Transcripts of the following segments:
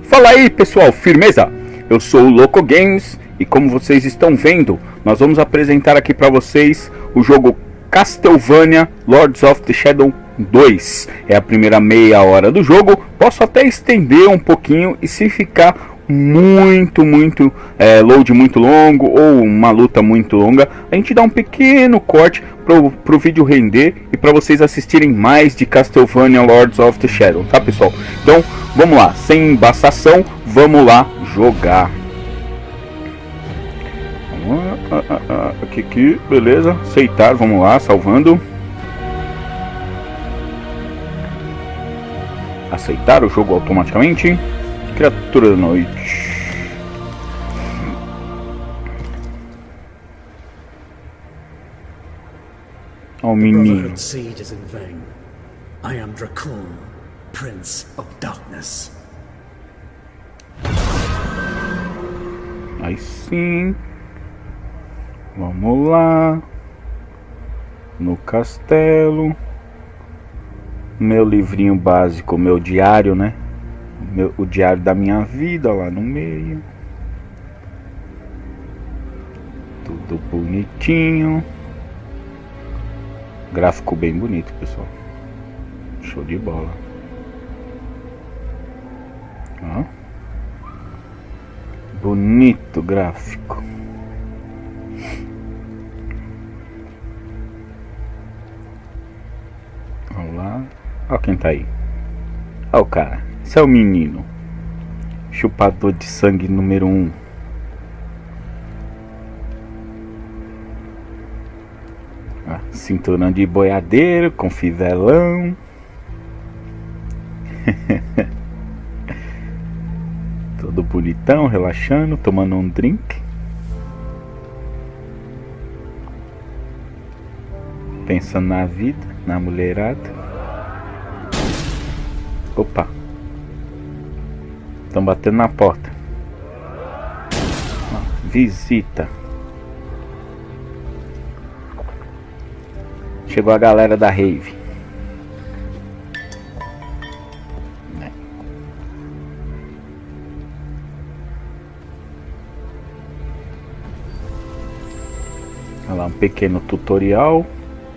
Fala aí pessoal, firmeza? Eu sou o Louco Games e como vocês estão vendo, nós vamos apresentar aqui para vocês o jogo Castlevania Lords of Shadow 2. É a primeira meia hora do jogo, posso até estender um pouquinho e se ficar load muito longo ou uma luta muito longa, a gente dá um pequeno corte pro vídeo render e para vocês assistirem mais de Castlevania Lords of Shadow, tá pessoal? Então vamos lá, sem embaçação, vamos lá jogar. Aqui, beleza, aceitar, vamos lá, salvando. Aceitar o jogo automaticamente. Criatura da noite. Oh, menino. I am Dracul, Prince of Darkness. Aí sim. Vamos lá. No castelo. Meu livrinho básico, meu diário, né? O diário da minha vida lá no meio. Tudo bonitinho. Gráfico bem bonito, pessoal. Show de bola. Ó. Bonito gráfico. Vamos lá. Ó quem tá aí. Ó o cara. Esse é o menino. Chupador de sangue número 1. Cinturão de boiadeiro com fivelão. Todo bonitão, relaxando, tomando um drink. Pensando na vida, na mulherada. Opa. Estão batendo na porta. Visita. Chegou a galera da rave. Olha lá, um pequeno tutorial.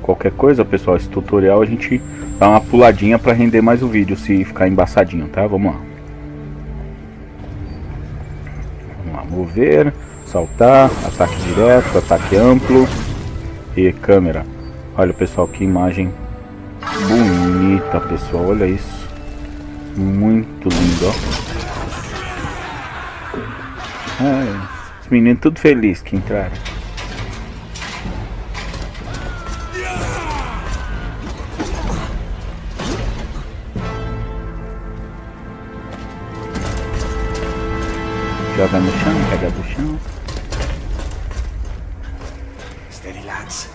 Qualquer coisa, pessoal, esse tutorial a gente dá uma puladinha para render mais o vídeo se ficar embaçadinho, tá? Vamos lá. Vamos lá, mover, saltar, ataque direto, ataque amplo e câmera. Olha, pessoal, que imagem bonita, pessoal, olha isso. Muito lindo, ó. Os meninos tudo felizes que entraram. Joga no chão, pega do chão. Steady, lads.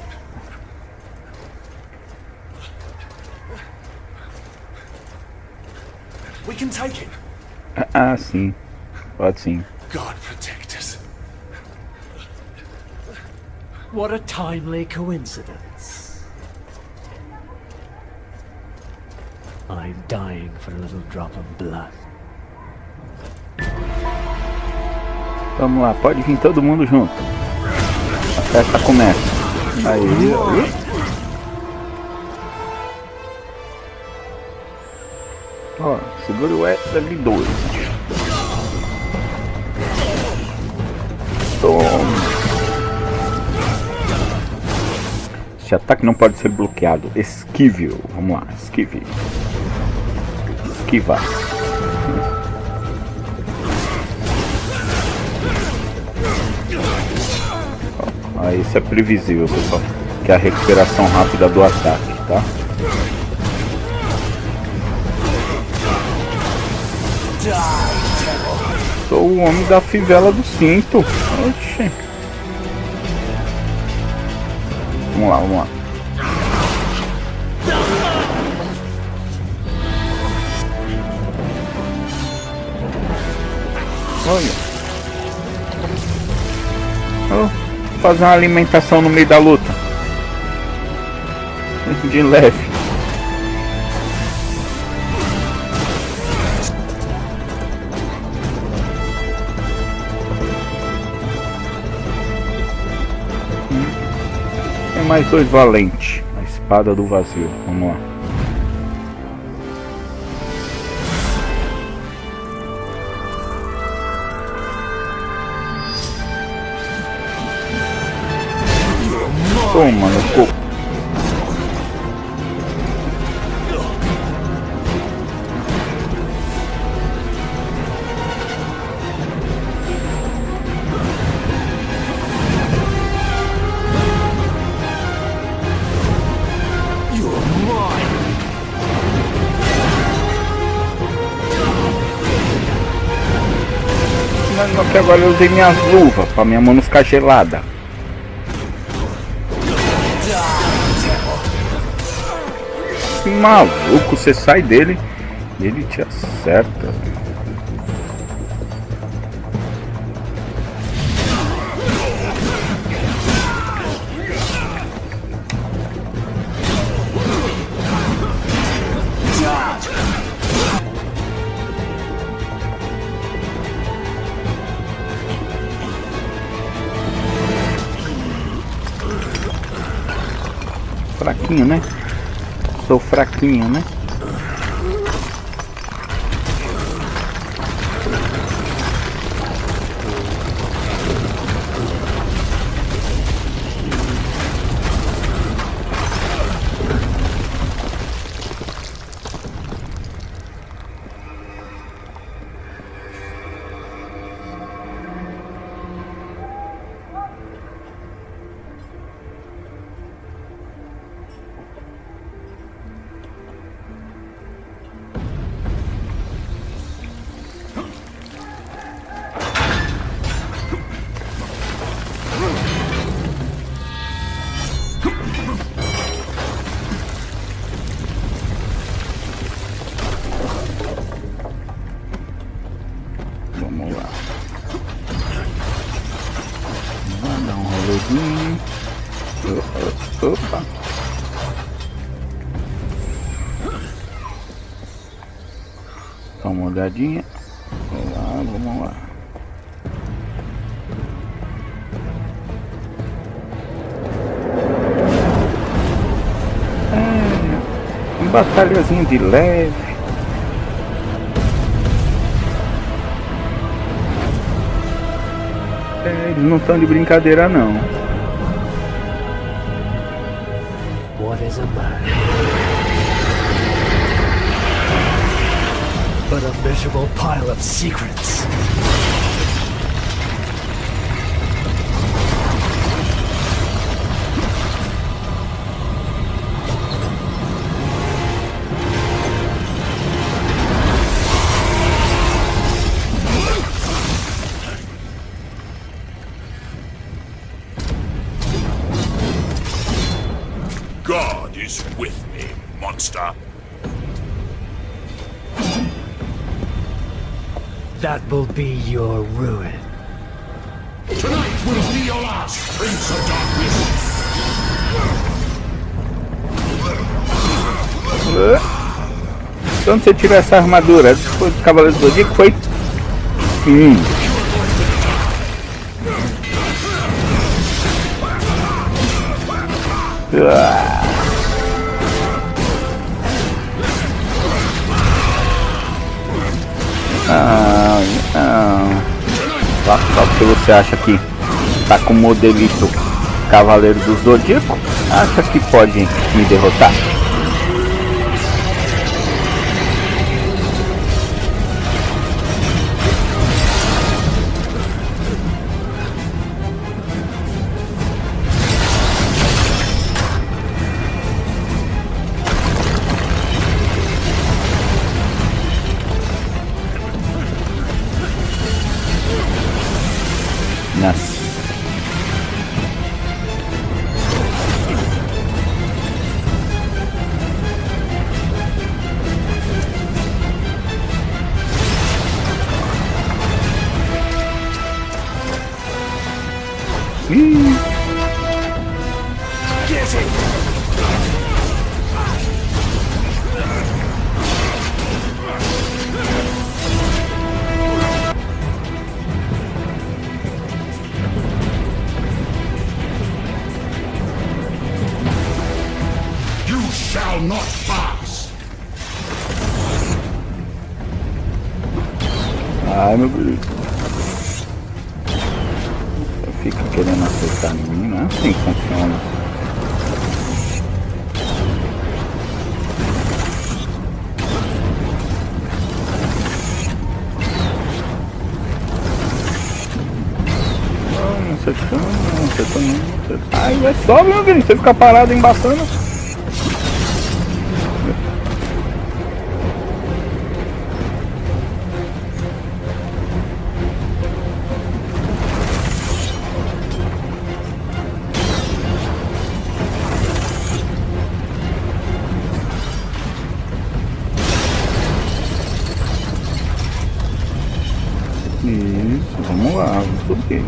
We can take it. Sim. Pode sim. God protect us. What a timely coincidence. I'm dying for a little drop of blood. Vamos lá, pode vir todo mundo junto. A festa começa. Aí. Ó, segura o L2. Toma. Esse ataque não pode ser bloqueado. Esquive. Vamos lá, esquive. Esquiva. Isso é previsível, pessoal, que é a recuperação rápida do ataque, tá? Sou o homem da fivela do cinto. Oxi. Vamos lá, vamos lá. Olha. Vou fazer uma alimentação no meio da luta. De leve. Tem mais 2 valentes. A espada do vazio. Vamos lá. Toma, no coco. Não, que agora eu usei minhas luvas pra minha mão não ficar gelada. Que maluco, você sai dele e ele te acerta. Fraquinho, né? Sou fraquinho, né? Vamos lá. Vamos dar um rolezinho. Opa. Dá uma olhadinha. Vamos lá, vamos lá. Uma batalhazinha de leve. Eles não estão de brincadeira não. What is a man? But a miserable pile of secrets. God is with me, monster. That will be your ruin. Tonight will be your last, Prince of Darkness. De onde você tirou essa armadura? Foi do Cavaleiro do Zodíaco? Foi? Só porque você acha que tá com o modelito Cavaleiro do Zodíaco, acha que pode me derrotar? Nossa. Ih. You shall not pass. Ai, meu Deus. Fica querendo acertar em mim, não é assim que funciona. Não acertando, não acertando, não acertando. Ai, é só, meu querido, você ficar parado embaçando. Isso, vamos lá, vamos subir.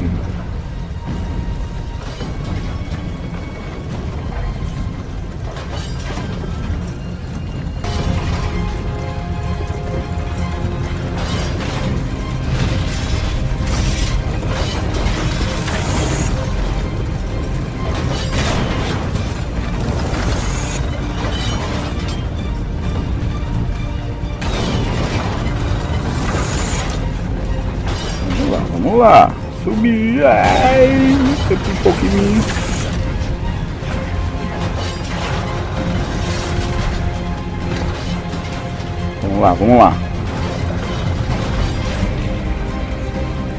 Vamos lá, subir, ai, sempre um pouquinho. Vamos lá, vamos lá.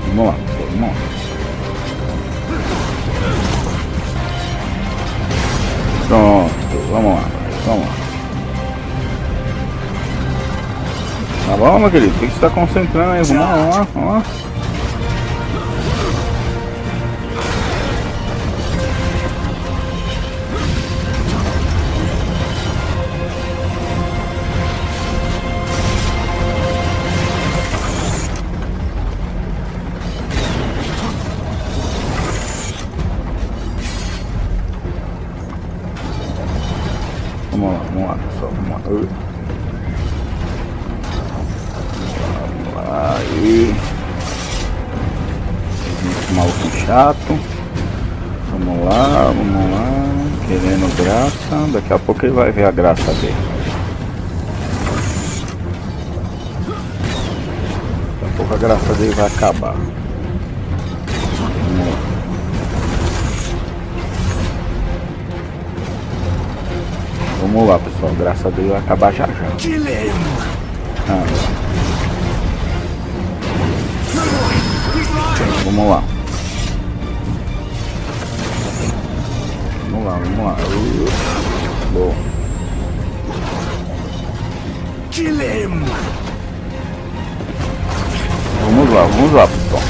Vamos lá, vamos lá. Pronto, vamos lá, vamos lá. Tá bom, meu querido? O que você está concentrando aí? Vamos lá, vamos lá. Vamos lá, pessoal, vamos lá. Vamos lá, aí. Esse maluco chato. Vamos lá, querendo graça. Daqui a pouco ele vai ver a graça dele. Daqui a pouco a graça dele vai acabar. Vamos lá. Vamos lá, pessoal, graças a Deus vai acabar já já. Vamos lá. Vamos lá. Boa. Vamos lá, pessoal.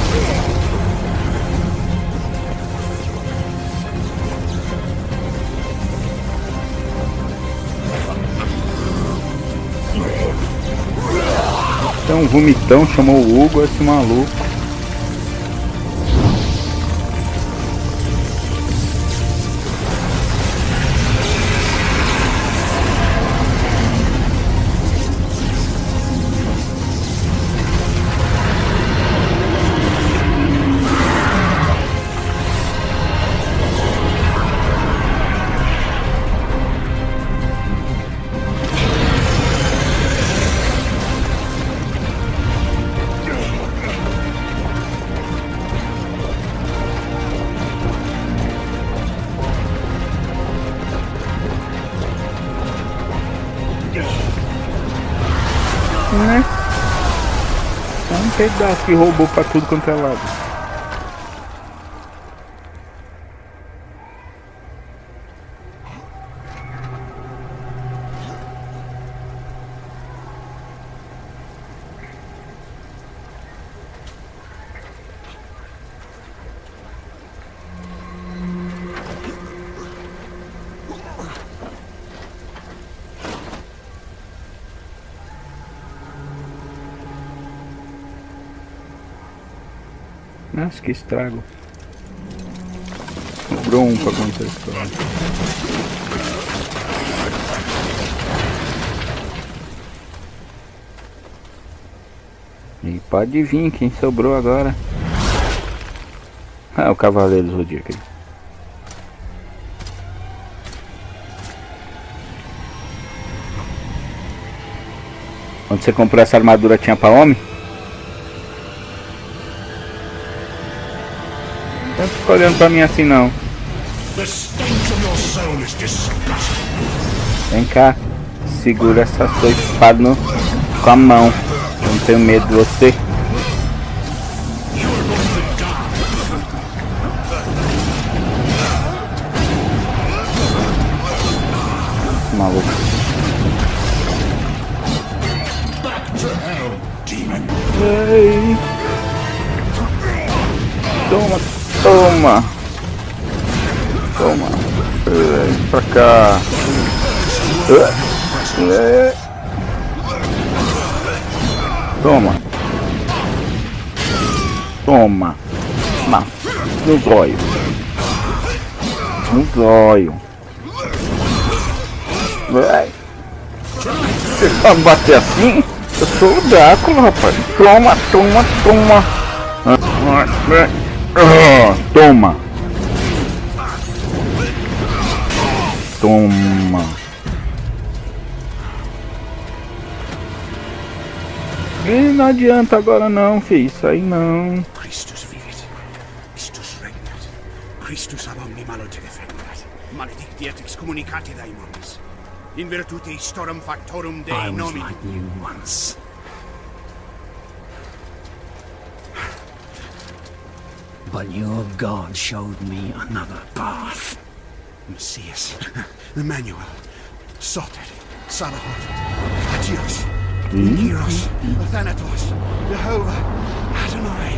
Tem um vomitão, chamou o Hugo, esse maluco. Né? É um pedaço que roubou pra tudo quanto é lado. Nossa, que estrago. sobrou um pra contar a história. E pode vir, quem sobrou agora? Ah, o Cavaleiro do Zodíaco aí. Quando você comprou essa armadura tinha pra homem? Não fica olhando pra mim assim não. Vem cá, segura essa sua espada com a mão. Eu não tenho medo de você. Maluco. Ei. Toma, toma. Toma. Vem pra cá. Toma. Toma. No zóio. No zóio. Vai. Você vai me bater assim? Eu sou o Drácula, rapaz. Toma, toma, toma. Toma. Toma. E não adianta agora não, filho. Isso aí não. Christus vivit. Christus regnat. Christus ab omni malo te defendat. Maledictiat excommunicati daemons. In virtute historum factorum Dei I was nomi. like you once. But your God showed me another path. Messias. Emmanuel. Soter. Salahot. Agios. Eros. Athanatos. Jehovah. Adonai.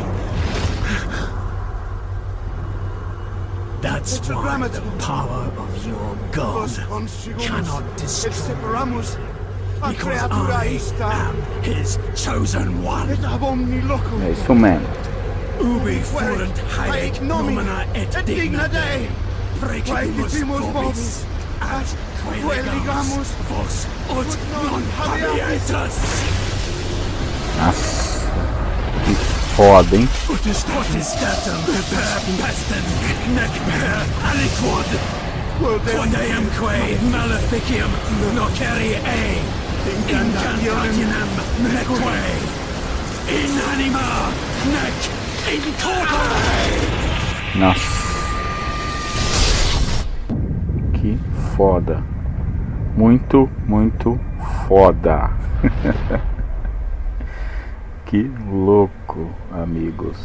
That's why the power of your God cannot destroy me, because I am his chosen one. É isso mesmo. Ubi fuerunt haec nomina et digna Dei, precipimus vobis, at quae legamus vos ut non habietus. Nossa, que foda, hein? Potestatem per pestem nec per aliquod, quod eamque maleficium nocere incantationem neque in anima nec in corpore. Nossa, que foda. Muito, muito foda. Que louco, amigos.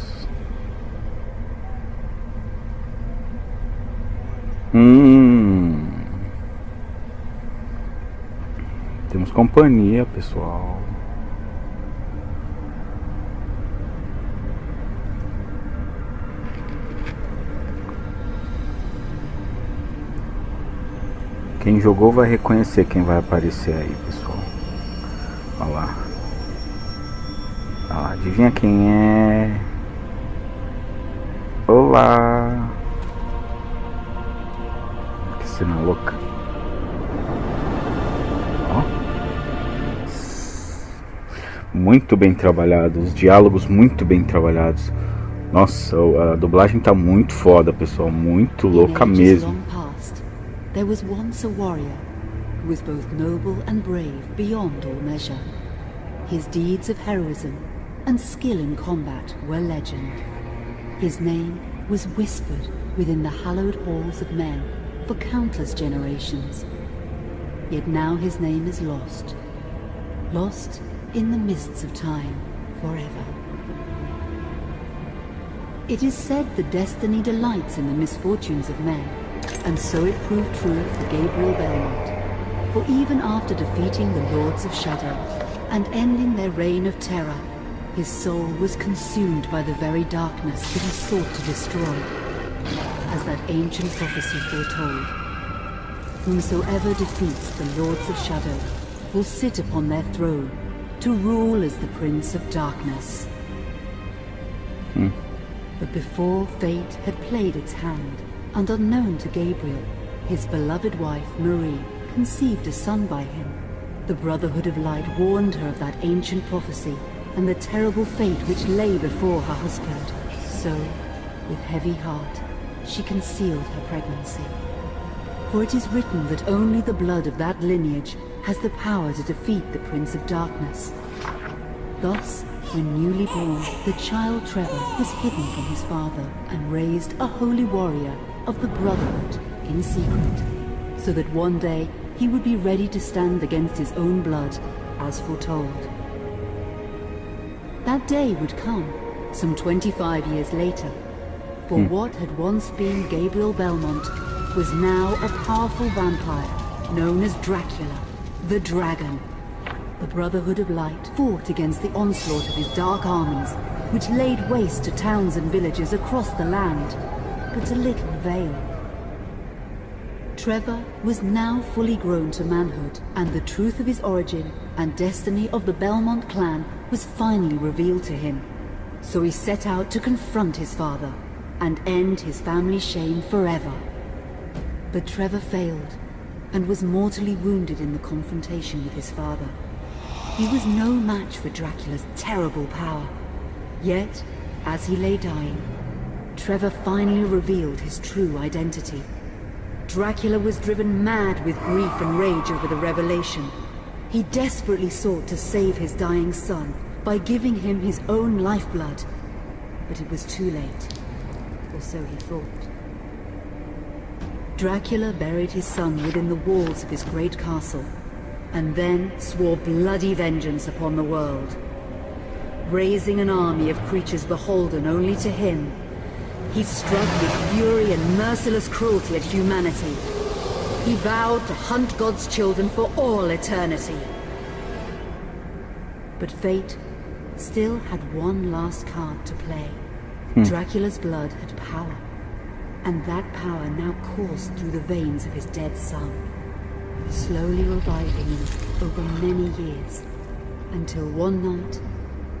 Temos companhia, pessoal. Quem jogou vai reconhecer quem vai aparecer aí, pessoal. Olha lá. Ah, adivinha quem é? Olá! Que cena louca! Ó. Muito bem trabalhado, os diálogos muito bem trabalhados. Nossa, a dublagem tá muito foda, pessoal, muito louca mesmo. There was once a warrior who was both noble and brave beyond all measure. His deeds of heroism and skill in combat were legend. His name was whispered within the hallowed halls of men for countless generations. Yet now his name is lost. Lost in the mists of time forever. It is said that destiny delights in the misfortunes of men, and so it proved true for Gabriel Belmont. For even after defeating the Lords of Shadow and ending their reign of terror, his soul was consumed by the very darkness that he sought to destroy. As that ancient prophecy foretold, whomsoever defeats the Lords of Shadow will sit upon their throne to rule as the Prince of Darkness. But before fate had played its hand, and unknown to Gabriel, his beloved wife, Marie, conceived a son by him. The Brotherhood of Light warned her of that ancient prophecy and the terrible fate which lay before her husband. So, with heavy heart, she concealed her pregnancy. For it is written that only the blood of that lineage has the power to defeat the Prince of Darkness. Thus, when newly born, the child Trevor was hidden from his father and raised a holy warrior of the Brotherhood in secret, so that one day he would be ready to stand against his own blood, as foretold. That day would come, some 25 years later, for what had once been Gabriel Belmont was now a powerful vampire known as Dracula, the Dragon. The Brotherhood of Light fought against the onslaught of his dark armies, which laid waste to towns and villages across the land, but to little avail. Trevor was now fully grown to manhood, and the truth of his origin and destiny of the Belmont clan was finally revealed to him. So he set out to confront his father and end his family's shame forever. But Trevor failed and was mortally wounded in the confrontation with his father. He was no match for Dracula's terrible power. Yet, as he lay dying, Trevor finally revealed his true identity. Dracula was driven mad with grief and rage over the revelation. He desperately sought to save his dying son by giving him his own lifeblood. But it was too late, or so he thought. Dracula buried his son within the walls of his great castle, and then swore bloody vengeance upon the world. Raising an army of creatures beholden only to him, he struck with fury and merciless cruelty at humanity. He vowed to hunt God's children for all eternity. But fate still had one last card to play. Dracula's blood had power, and that power now coursed through the veins of his dead son, slowly reviving him over many years, until one night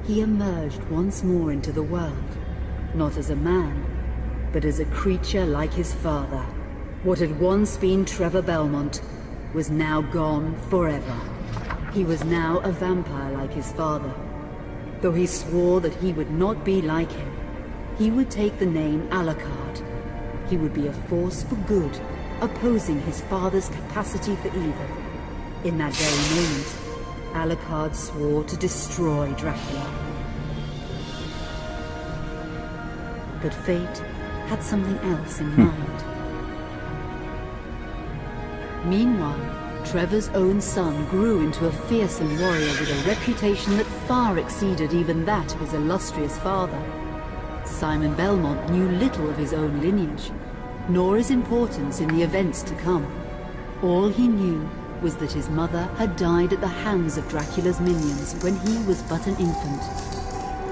he emerged once more into the world, not as a man, but as a creature like his father. What had once been Trevor Belmont was now gone forever. He was now a vampire like his father. Though he swore that he would not be like him, he would take the name Alucard. He would be a force for good, opposing his father's capacity for evil. In that very moment, Alucard swore to destroy Dracula. But fate had something else in mind. Meanwhile, Trevor's own son grew into a fearsome warrior with a reputation that far exceeded even that of his illustrious father. Simon Belmont knew little of his own lineage, nor his importance in the events to come. All he knew was that his mother had died at the hands of Dracula's minions when he was but an infant,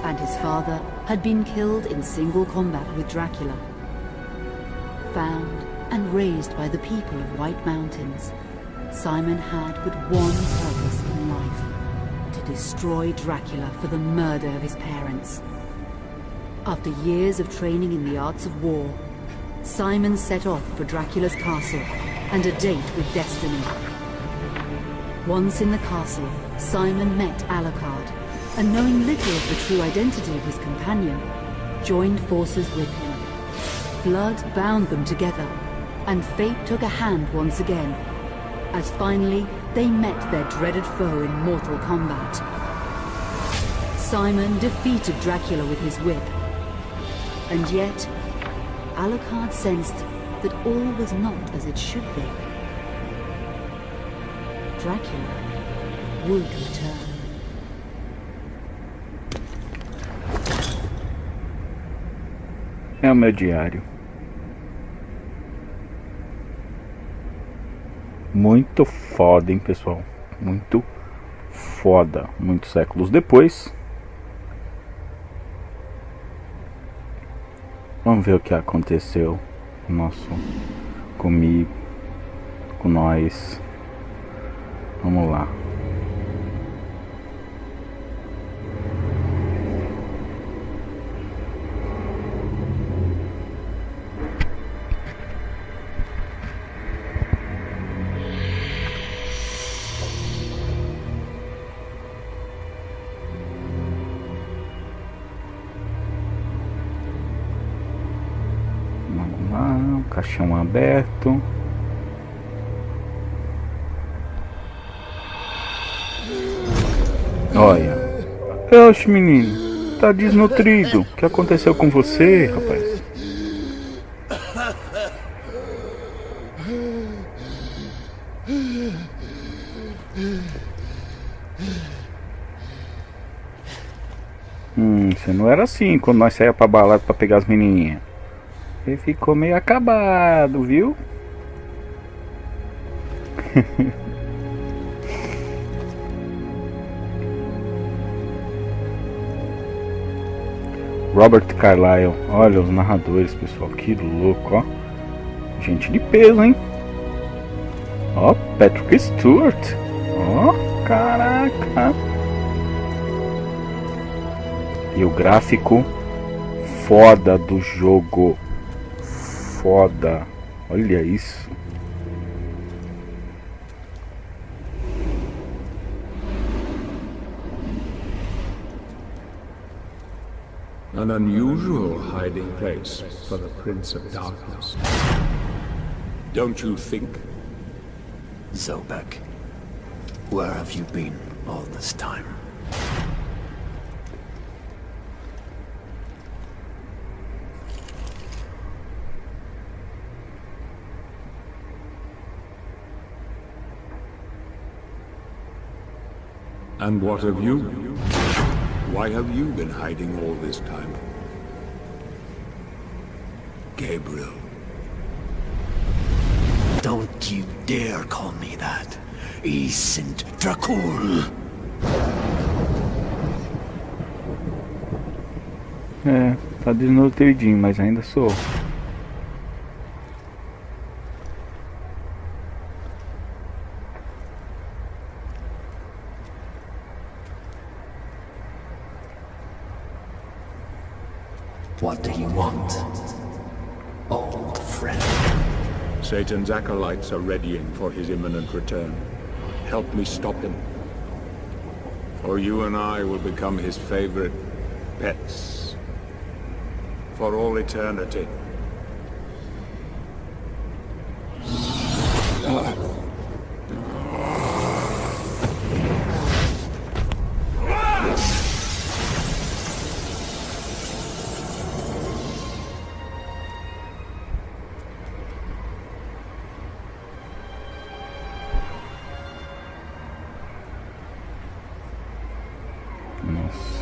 and his father had been killed in single combat with Dracula. Found and raised by the people of White Mountains, Simon had but one purpose in life: to destroy Dracula for the murder of his parents. After years of training in the arts of war, Simon set off for Dracula's castle and a date with destiny. Once in the castle, Simon met Alucard, and knowing little of the true identity of his companion, joined forces with him. Blood bound them together, and fate took a hand once again, as finally they met their dreaded foe in mortal combat. Simon defeated Dracula with his whip, and yet Alucard sensed that all was not as it should be. Dracula would return. É o meu diário. Muito foda, hein, pessoal? Muito foda. Muitos séculos depois. Vamos ver o que aconteceu comigo, com nós. Vamos lá. Ah, o caixão aberto. Olha. Oxe, menino. Tá desnutrido. O que aconteceu com você, rapaz? Você não era assim quando nós saíamos pra balada pra pegar as menininhas. Ele ficou meio acabado, viu? Robert Carlyle. Olha os narradores, pessoal. Que louco, ó. Gente de peso, hein? Ó, Patrick Stewart. Ó, caraca. E o gráfico foda do jogo. Foda. Olha isso. An unusual hiding place for the Prince of Darkness. Don't you think? Zobek, where have you been all this time? And what of you? Why have you been hiding all this time? Gabriel. Don't you dare call me that. I sind Dracul. É, tá desnutridinho, mas ainda sou. What do you want, old friend? Satan's acolytes are readying for his imminent return. Help me stop him. Or you and I will become his favorite pets. For all eternity. Nossa.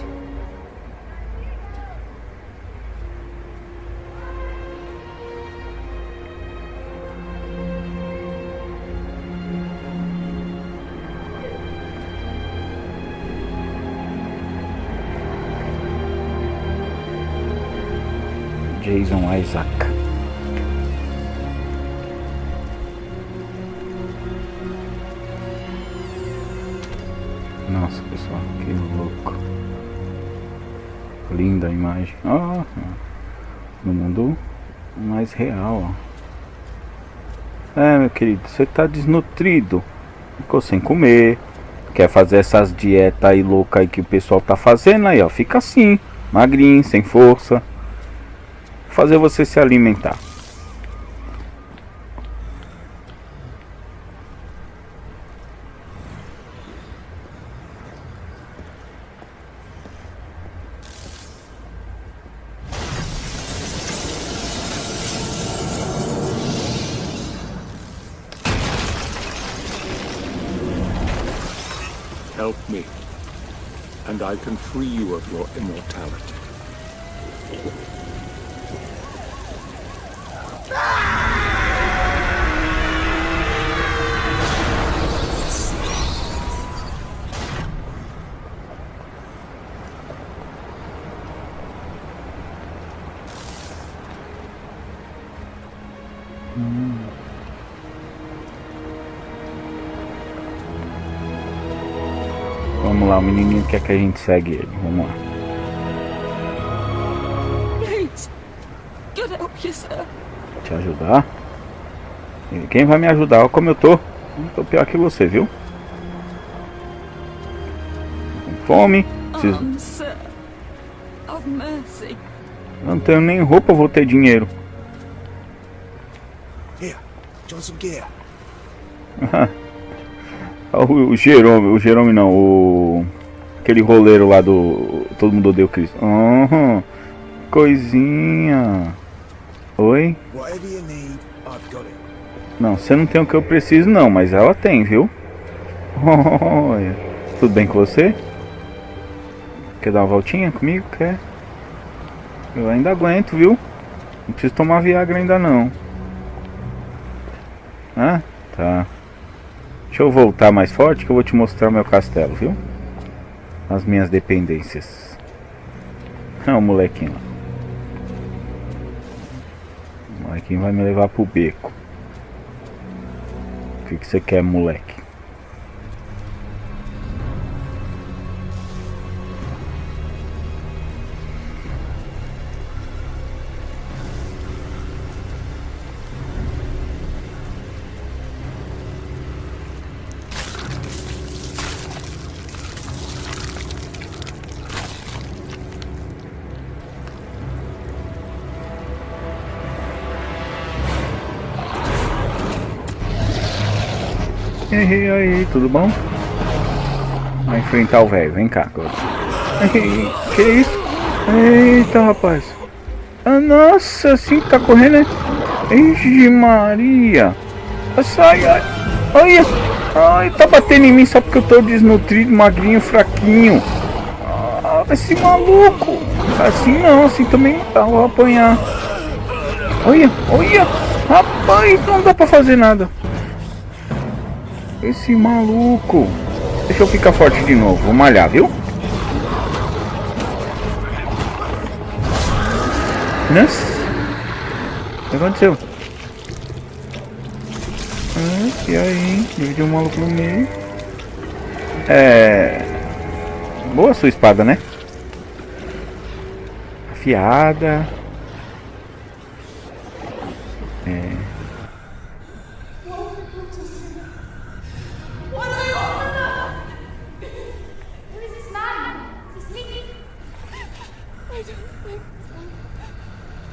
Jason Isaac. Nossa, pessoal, que louco. Linda a imagem. Ó, no mundo mais real, ó. É, meu querido, você tá desnutrido. Ficou sem comer. Quer fazer essas dietas aí loucas aí que o pessoal tá fazendo aí, ó. Fica assim, magrinho, sem força. Fazer você se alimentar. Help me, and I can free you of your immortality. Vamos lá, o menininho quer que a gente segue ele. Vamos lá. Please, get help yourself. Te ajudar? E quem vai me ajudar? Olha como eu tô. Eu tô pior que você, viu? Com fome. Preciso... Sir, of mercy. Eu não tenho nem roupa, eu vou ter dinheiro. Do you want some gear? O Jerome não, aquele roleiro lá do Todo Mundo Odeia o Cristo. Coisinha. Oi? Whatever you need, I've got it. Não, você não tem o que eu preciso não, mas ela tem, viu? Olha. Tudo bem com você? Quer dar uma voltinha comigo? Quer? Eu ainda aguento, viu? Não preciso tomar Viagra ainda não. Ah, tá. Deixa eu voltar mais forte que eu vou te mostrar o meu castelo, viu? As minhas dependências. O molequinho lá. O molequinho vai me levar pro beco. O que você quer, moleque? E aí, tudo bom? Vai enfrentar o velho, vem cá agora. Que isso? Eita, rapaz. Ah, nossa, assim que tá correndo, né? Ixi, Maria. Sai, ai. Ai, tá batendo em mim só porque eu tô desnutrido, magrinho, fraquinho. Ah, esse maluco. Assim não, assim também não dá, vou apanhar. Olha, rapaz, não dá pra fazer nada. Esse maluco. Deixa eu ficar forte de novo. Vou malhar, viu? Nossa. O que aconteceu? E aí? Dividiu o maluco no meio. Boa sua espada, né? Afiada.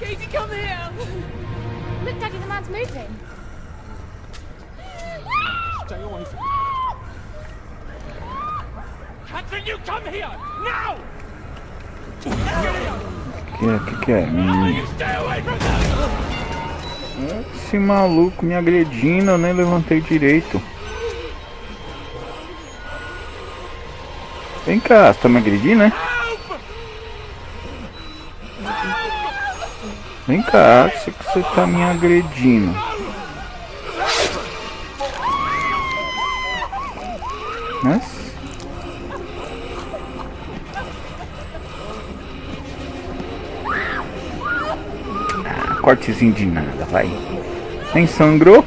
Katie, come here! Look, Daddy, the man's moving. Stay away from Catherine, you come here! Now! Que é? Stay away from them! Esse maluco me agredindo, eu nem levantei direito. Vem cá, você tá me agredindo, né? Vem cá, que você tá me agredindo. Nossa. Cortezinho de nada, vai. Nem sangrou.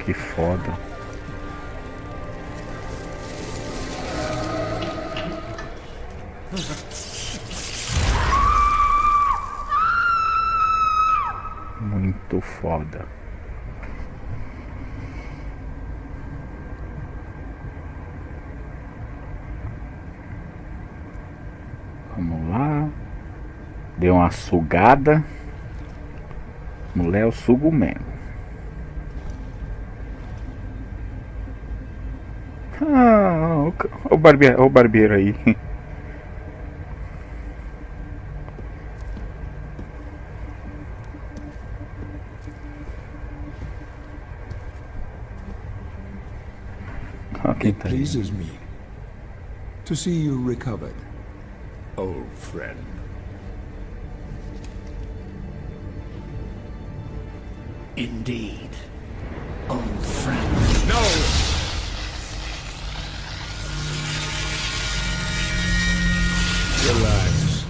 Que foda. Muito foda. Vamos lá. Deu uma sugada. Mulher, eu sugo mesmo. O barbeiro aí. It pleases me to see you recovered, old friend. Indeed. Old friend. No! Relax.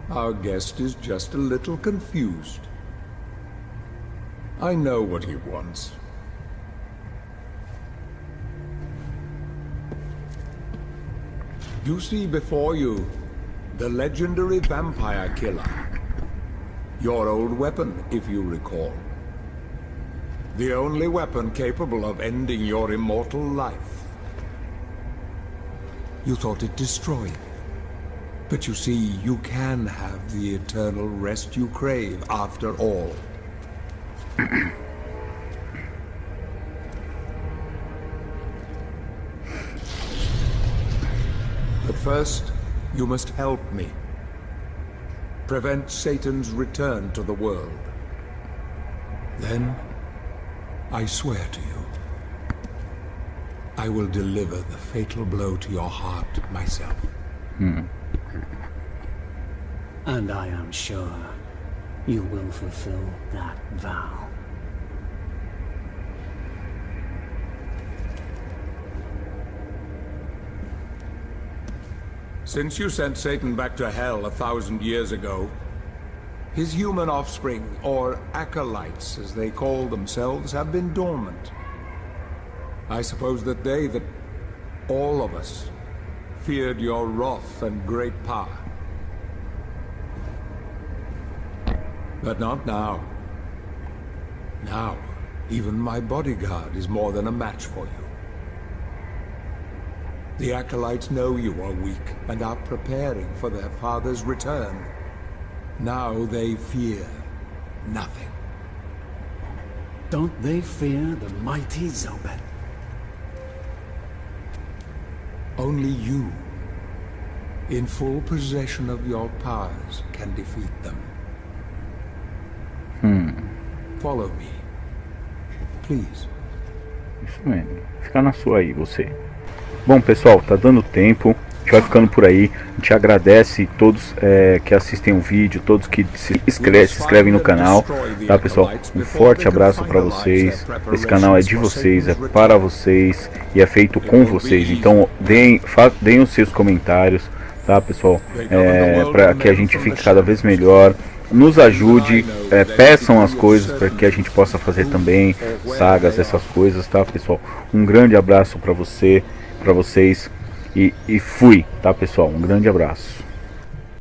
Our guest is just a little confused. I know what he wants. You see before you the legendary vampire killer. Your old weapon, if you recall. The only weapon capable of ending your immortal life. You thought it destroyed. But you see, you can have the eternal rest you crave after all. But first, you must help me. Prevent Satan's return to the world. Then, I swear to you, I will deliver the fatal blow to your heart myself. And I am sure you will fulfill that vow. Since you sent Satan back to hell 1,000 years ago, his human offspring, or acolytes as they call themselves, have been dormant. I suppose that all of us, feared your wrath and great power. But not now. Now, even my bodyguard is more than a match for you. The acolytes know you are weak and are preparing for their father's return. Now they fear nothing. Don't they fear the mighty Zobet? Only you, in full possession of your powers, can defeat them. Follow me. Please. Isso mesmo. Fica na sua aí, você. Bom, pessoal, tá dando tempo. A gente vai ficando por aí. A gente agradece todos que assistem o vídeo, todos que se inscrevem no canal, tá, pessoal? Um forte abraço para vocês. Esse canal é de vocês, é para vocês e é feito com vocês. Então deem os seus comentários, tá, pessoal? Para que a gente fique cada vez melhor. Nos ajude, peçam as coisas para que a gente possa fazer também sagas, essas coisas, tá, pessoal? Um grande abraço para vocês e fui, tá, pessoal? Um grande abraço.